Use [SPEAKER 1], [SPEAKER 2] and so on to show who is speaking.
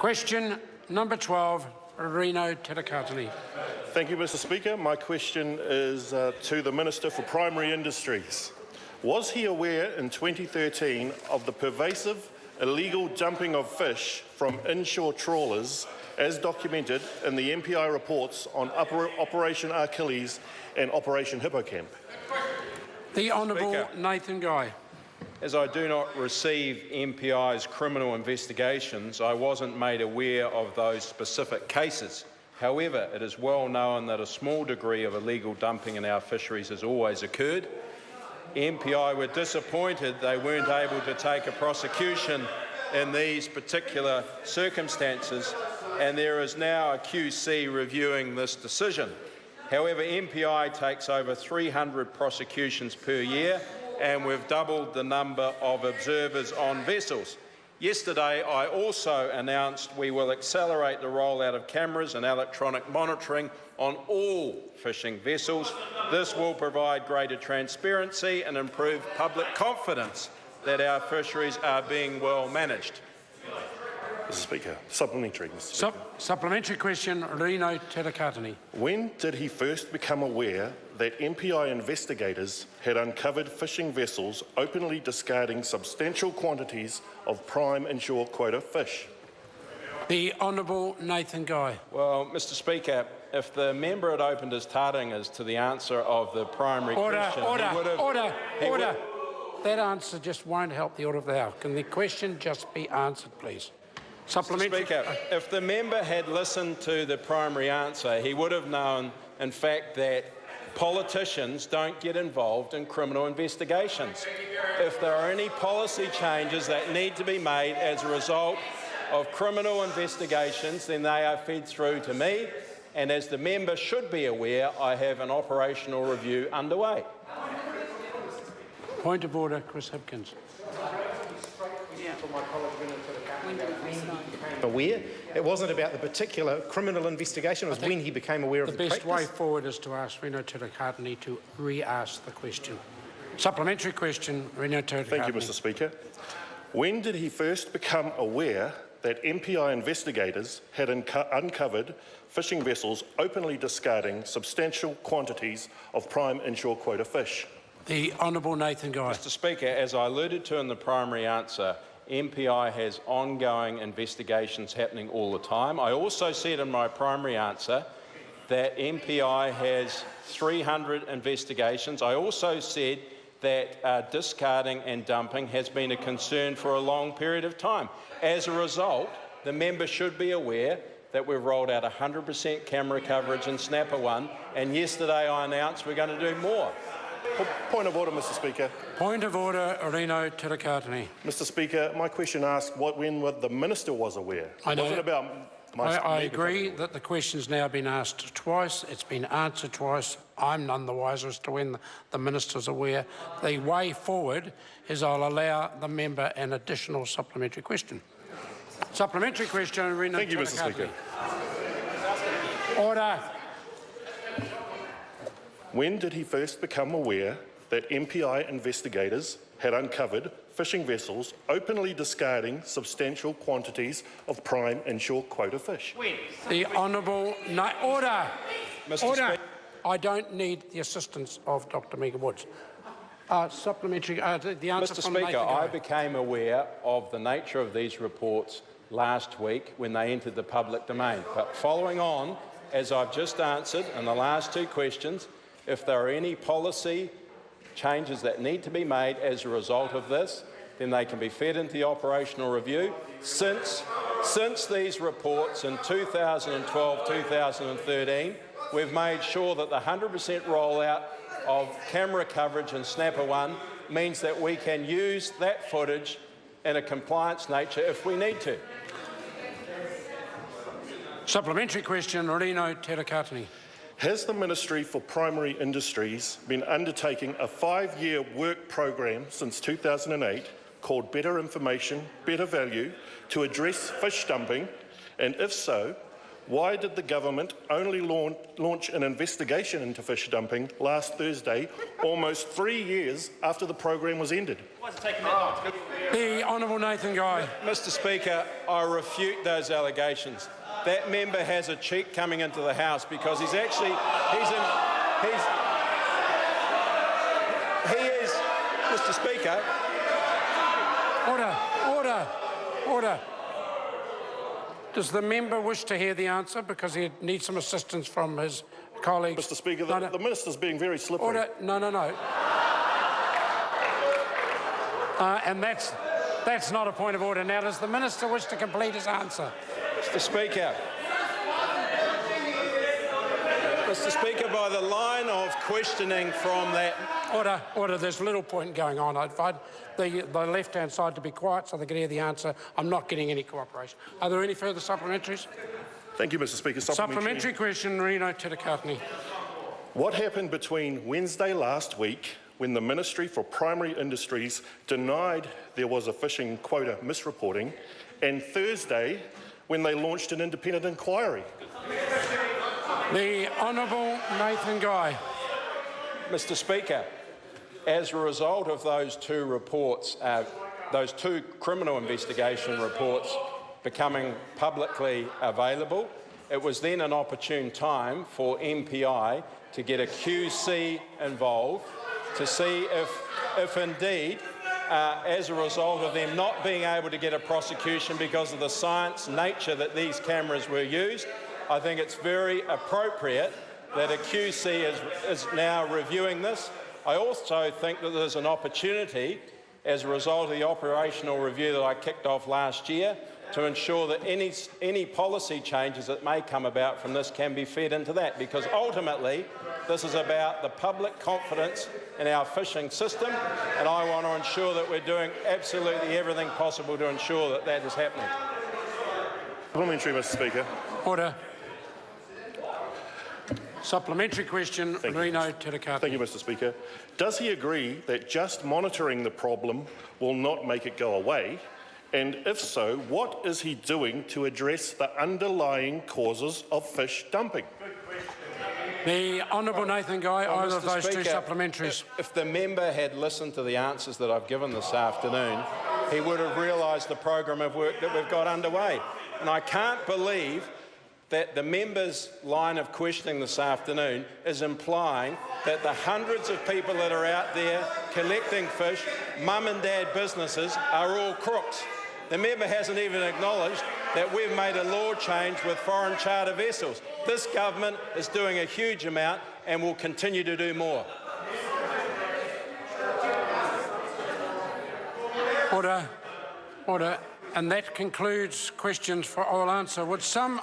[SPEAKER 1] Question number 12, Rino Tirikatene.
[SPEAKER 2] Thank you, Mr. Speaker. My question is to the Minister for Primary Industries. Was he aware in 2013 of the pervasive illegal dumping of fish from inshore trawlers as documented in the MPI reports on Operation Achilles and Operation Hippocamp?
[SPEAKER 1] The Honourable Nathan Guy.
[SPEAKER 3] As I do not receive MPI's criminal investigations, I wasn't made aware of those specific cases. However, it is well known that a small degree of illegal dumping in our fisheries has always occurred. MPI were disappointed they weren't able to take a prosecution in these particular circumstances, and there is now a QC reviewing this decision. However, MPI takes over 300 prosecutions per year, and we've doubled the number of observers on vessels. Yesterday, I also announced we will accelerate the rollout of cameras and electronic monitoring on all fishing vessels. This will provide greater transparency and improve public confidence that our fisheries are being well managed.
[SPEAKER 2] Mr. Speaker, supplementary.
[SPEAKER 1] Supplementary question, Rino Tirikatene.
[SPEAKER 2] When did he first become aware that MPI investigators had uncovered fishing vessels openly discarding substantial quantities of prime inshore quota fish?
[SPEAKER 1] The Honourable Nathan Guy.
[SPEAKER 3] Well, Mr. Speaker, if the member had opened his taring as to the answer of the primary question,
[SPEAKER 1] Order. That answer just won't help the order of the House. Can the question just be answered, please? Supplementary.
[SPEAKER 3] Mr. Speaker, if the member had listened to the primary answer, he would have known, in fact, that politicians don't get involved in criminal investigations. If there are any policy changes that need to be made as a result of criminal investigations, then they are fed through to me, and as the member should be aware, I have an operational review underway.
[SPEAKER 1] Point of order, Chris Hipkins.
[SPEAKER 4] Aware. It wasn't about the particular criminal investigation, it was when he became aware of the practice.
[SPEAKER 1] The best way forward is to ask Rino Tirikatene to re-ask the question. Supplementary question, Rino Tirikatene.
[SPEAKER 2] Thank you, Mr. Speaker. When did he first become aware that MPI investigators had uncovered fishing vessels openly discarding substantial quantities of prime inshore quota fish?
[SPEAKER 1] The Honourable Nathan Guy.
[SPEAKER 3] Mr. Speaker, as I alluded to in the primary answer, MPI has ongoing investigations happening all the time. I also said in my primary answer that MPI has 300 investigations. I also said that discarding and dumping has been a concern for a long period of time. As a result, the member should be aware that we've rolled out 100% camera coverage in Snapper 1, and yesterday I announced we're going to do more.
[SPEAKER 2] Point of order, Mr. Speaker.
[SPEAKER 1] Point of order, Rino Tirikatene.
[SPEAKER 2] Mr. Speaker, my question asked when the Minister was aware. It wasn't about
[SPEAKER 1] I agree that the question's now been asked twice. It's been answered twice. I'm none the wiser as to when the Minister's aware. The way forward is I'll allow the member an additional supplementary question. Supplementary question, Rino Tirikatene.
[SPEAKER 2] Thank you, Mr. Speaker.
[SPEAKER 1] Order.
[SPEAKER 2] When did he first become aware that MPI investigators had uncovered fishing vessels openly discarding substantial quantities of prime inshore quota fish?
[SPEAKER 1] The Honourable... Order!
[SPEAKER 3] Mr.
[SPEAKER 1] Order!
[SPEAKER 3] Speaker.
[SPEAKER 1] I don't need the assistance of Dr Megan Woods. Supplementary... the answer
[SPEAKER 3] Mr.
[SPEAKER 1] from
[SPEAKER 3] Speaker,
[SPEAKER 1] Nathan
[SPEAKER 3] I
[SPEAKER 1] Guy.
[SPEAKER 3] became aware of the nature of these reports last week when they entered the public domain. But following on, as I've just answered in the last two questions, if there are any policy changes that need to be made as a result of this, then they can be fed into the operational review. Since these reports in 2012-2013, we've made sure that the 100% rollout of camera coverage in Snapper 1 means that we can use that footage in a compliance nature if we need to.
[SPEAKER 1] Supplementary question, Rino Tirikatene.
[SPEAKER 2] Has the Ministry for Primary Industries been undertaking a 5-year work program since 2008 called Better Information, Better Value to address fish dumping? And if so, why did the government only launch an investigation into fish dumping last Thursday, almost 3 years after the program was ended?
[SPEAKER 5] Why is it taking that long?
[SPEAKER 1] The Honourable Nathan Guy.
[SPEAKER 3] Mr Speaker, I refute those allegations. That member has a cheek coming into the House because he is, Mr Speaker.
[SPEAKER 1] Order. Does the member wish to hear the answer because he needs some assistance from his colleagues?
[SPEAKER 2] Mr Speaker, the Minister's being very slippery.
[SPEAKER 1] Order. No. And that's not a point of order. Now, does the Minister wish to complete his answer?
[SPEAKER 3] Mr Speaker, by the line of questioning from that...
[SPEAKER 1] Order. There's little point going on. I'd find the left-hand side to be quiet so they can hear the answer. I'm not getting any cooperation. Are there any further supplementaries?
[SPEAKER 2] Thank you, Mr Speaker.
[SPEAKER 1] Supplementary question, Rino Tirikatene.
[SPEAKER 2] What happened between Wednesday last week when the Ministry for Primary Industries denied there was a fishing quota misreporting, and Thursday when they launched an independent inquiry?
[SPEAKER 1] The Honourable Nathan Guy.
[SPEAKER 3] Mr Speaker, as a result of those two reports, those two criminal investigation reports becoming publicly available, it was then an opportune time for MPI to get a QC involved to see if indeed, as a result of them not being able to get a prosecution because of the science nature that these cameras were used, I think it's very appropriate that a QC is now reviewing this. I also think that there's an opportunity, as a result of the operational review that I kicked off last year, to ensure that any policy changes that may come about from this can be fed into that, because ultimately this is about the public confidence in our fishing system, and I want to ensure that we're doing absolutely everything possible to ensure that that is happening.
[SPEAKER 2] Supplementary, Mr Speaker.
[SPEAKER 1] Order. Supplementary question, Rino Tirikatene.
[SPEAKER 2] Thank you, Mr Speaker. Does he agree that just monitoring the problem will not make it go away? And if so, what is he doing to address the underlying causes of fish dumping?
[SPEAKER 1] The Honourable Nathan Guy, either of those two supplementaries.
[SPEAKER 3] If the member had listened to the answers that I've given this afternoon, he would have realised the program of work that we've got underway. And I can't believe that the member's line of questioning this afternoon is implying that the hundreds of people that are out there collecting fish, mum and dad businesses, are all crooks. The member hasn't even acknowledged that we've made a law change with foreign charter vessels. This government is doing a huge amount and will continue to do more.
[SPEAKER 1] Order. And that concludes questions for oral answer. Would some